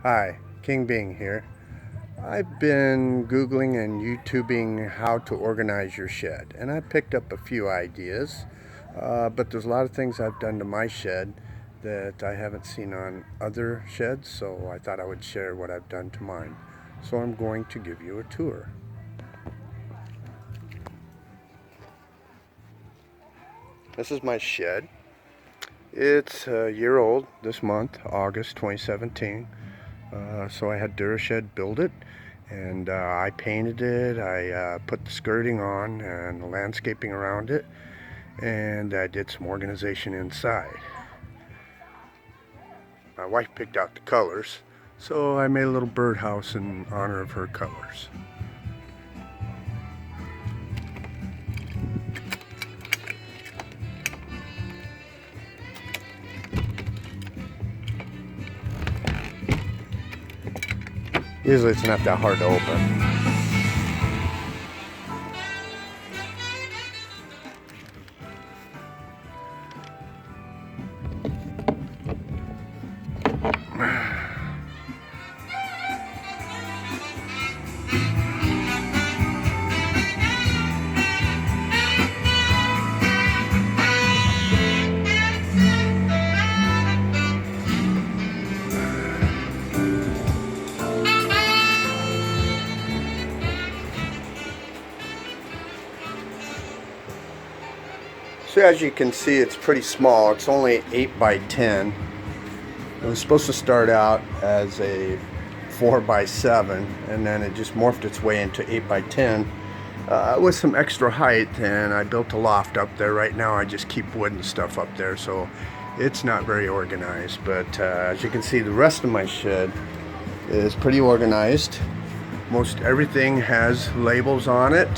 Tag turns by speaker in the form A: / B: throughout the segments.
A: Hi, KingBing here. I've been Googling and YouTubing how to organize your shed, and I picked up a few ideas, but there's a lot of things I've done to my shed that I haven't seen on other sheds, so I thought I would share what I've done to mine. So I'm going to give you a tour. This is my shed. It's a year old this month, August 2017. So I had DuraShed build it, and I painted it. I put the skirting on and the landscaping around it, and I did some organization inside. My wife picked out the colors, so I made a little birdhouse in honor of her colors. Usually it's not that hard to open. So as you can see, it's pretty small. It's only 8 by 10. It was supposed to start out as a 4 by 7, and then it just morphed its way into 8 by 10 with some extra height, and I built a loft up there. Right now I just keep wood and stuff up there, so it's not very organized. But as you can see, the rest of my shed is pretty organized. Most everything has labels on it.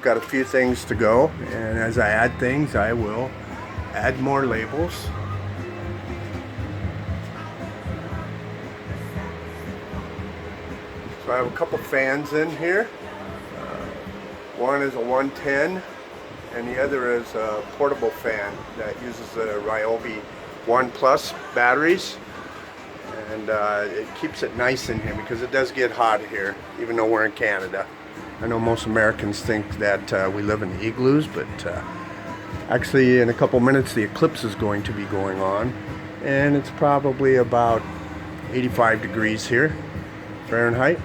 A: Got a few things to go, and as I add things, I will add more labels. So I have a couple fans in here. One is a 110, and the other is a portable fan that uses the Ryobi 1 Plus batteries, and it keeps it nice in here because it does get hot here, even though we're in Canada. I know most Americans think that we live in igloos, but actually in a couple minutes the eclipse is going to be going on, and it's probably about 85 degrees here, Fahrenheit.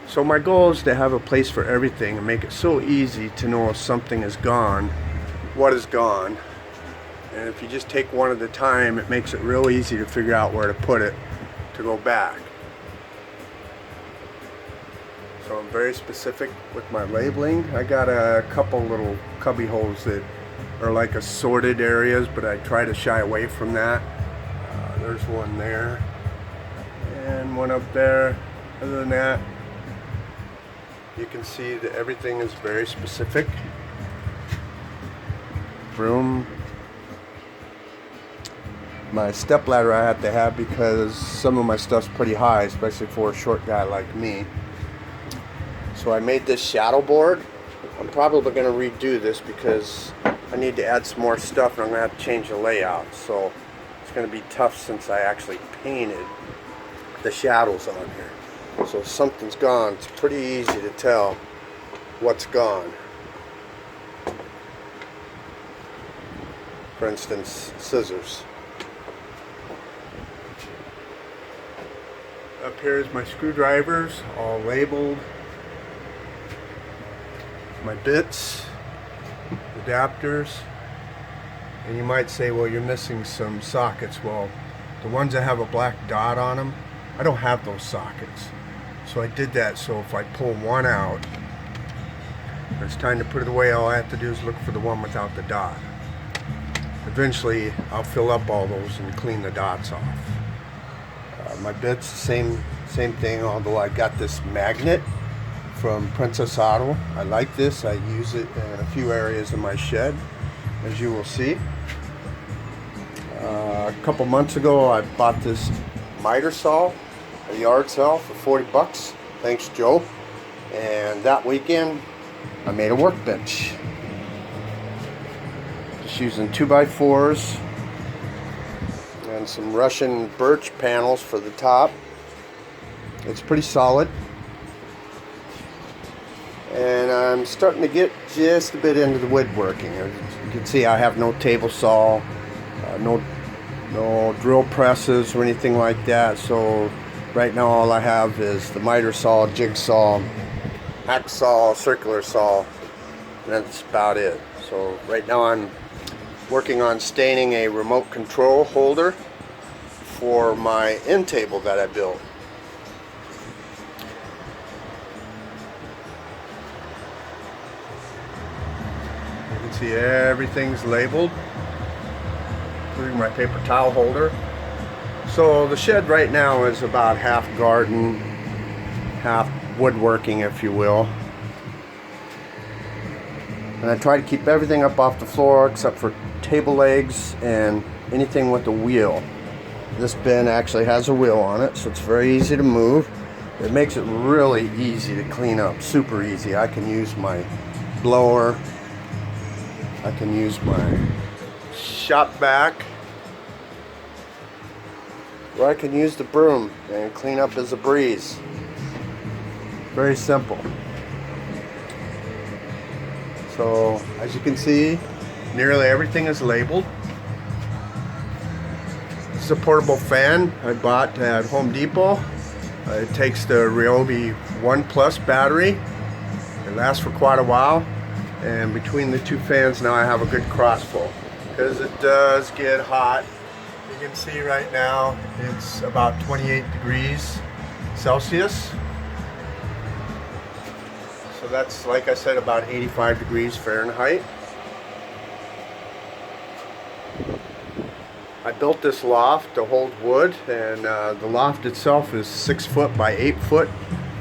A: So my goal is to have a place for everything and make it so easy to know if something is gone, what is gone. And if you just take one at a time, it makes it real easy to figure out where to put it to go back. So I'm very specific with my labeling. I got a couple little cubby holes that are like assorted areas, but I try to shy away from that. There's one there and one up there. Other than that, you can see that everything is very specific. Broom. My step ladder I have to have because some of my stuff's pretty high, especially for a short guy like me. So I made this shadow board. I'm probably going to redo this because I need to add some more stuff, and I'm going to have to change the layout. So it's going to be tough since I actually painted the shadows on here. So if something's gone, it's pretty easy to tell what's gone. For instance, scissors. Up here is my screwdrivers, all labeled. My bits, adapters, and you might say, well, you're missing some sockets. Well, the ones that have a black dot on them, I don't have those sockets. So I did that so if I pull one out, when it's time to put it away, all I have to do is look for the one without the dot. Eventually, I'll fill up all those and clean the dots off. My bits, same thing, although I got this magnet from Princess Auto. I like this. I use it in a few areas of my shed, as you will see. A couple months ago I bought this miter saw, a yard saw, for 40 bucks. Thanks, Joe. And that weekend I made a workbench. Just using 2x4s and some Russian birch panels for the top. It's pretty solid, and I'm starting to get just a bit into the woodworking. As you can see, I have no table saw, no drill presses or anything like that, so right now all I have is the miter saw, jigsaw, hacksaw, circular saw, and that's about it. So right now I'm working on staining a remote control holder for my end table that I built. You can see everything's labeled, including my paper towel holder. So the shed right now is about half garden, half woodworking, if you will. And I try to keep everything up off the floor except for table legs and anything with a wheel. This bin actually has a wheel on it, so it's very easy to move. It makes it really easy to clean up, super easy. I can use my blower, I can use my shop vac, or I can use the broom and clean up as a breeze. Very simple. So as you can see, nearly everything is labeled. This is a portable fan I bought at Home Depot. It takes the Ryobi 1 Plus battery. It lasts for quite a while, and between the two fans now I have a good crossflow, because it does get hot. You can see right now it's about 28 degrees Celsius. So that's, like I said, about 85 degrees Fahrenheit. I built this loft to hold wood, and the loft itself is 6 foot by 8 foot,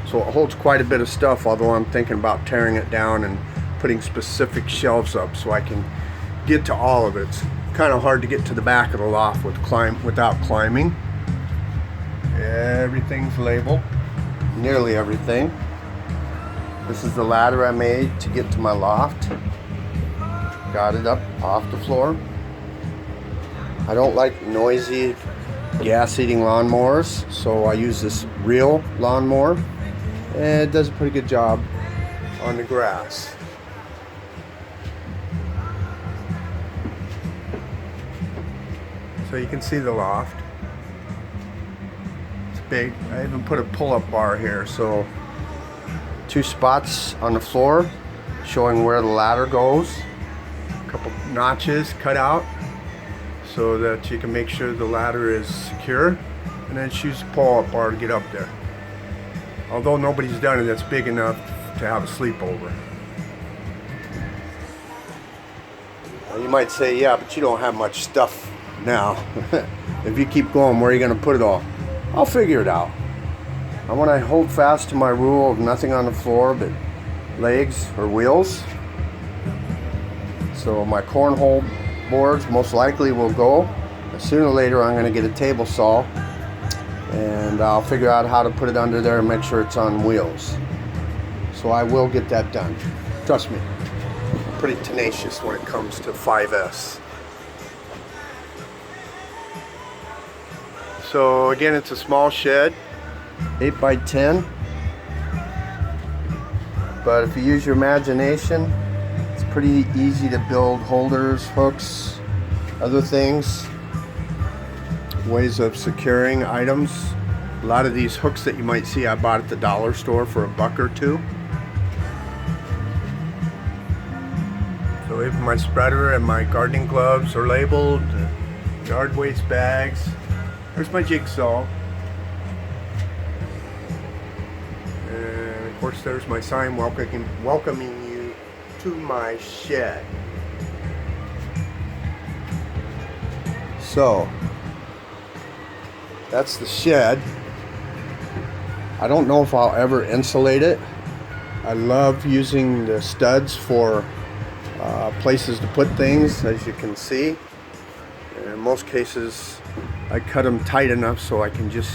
A: so it holds quite a bit of stuff, although I'm thinking about tearing it down and putting specific shelves up so I can get to all of it. It's kind of hard to get to the back of the loft without climbing. Everything's labeled, nearly everything. This is the ladder I made to get to my loft. Got it up off the floor. I don't like noisy gas-eating lawnmowers, so I use this real lawnmower, and it does a pretty good job on the grass. So you can see the loft. It's big. I even put a pull-up bar here, so 2 spots on the floor showing where the ladder goes. A couple notches cut out so that you can make sure the ladder is secure, and then choose a pull-up bar to get up there. Although nobody's done it that's big enough to have a sleepover. Now you might say, yeah, but you don't have much stuff now. If you keep going, where are you going to put it all? I'll figure it out. I want to hold fast to my rule of nothing on the floor but legs or wheels. So my cornhole boards most likely will go. Sooner or later I'm going to get a table saw, and I'll figure out how to put it under there and make sure it's on wheels. So I will get that done. Trust me, I'm pretty tenacious when it comes to 5S. So again, it's a small shed, 8 by 10, but if you use your imagination, it's pretty easy to build holders, hooks, other things, ways of securing items. A lot of these hooks that you might see I bought at the dollar store for $1 or $2. So even my spreader and my gardening gloves are labeled, yard waste bags. There's my jigsaw. And of course there's my sign welcoming you to my shed. So that's the shed. I don't know if I'll ever insulate it. I love using the studs for places to put things, as you can see. In most cases I cut them tight enough so I can just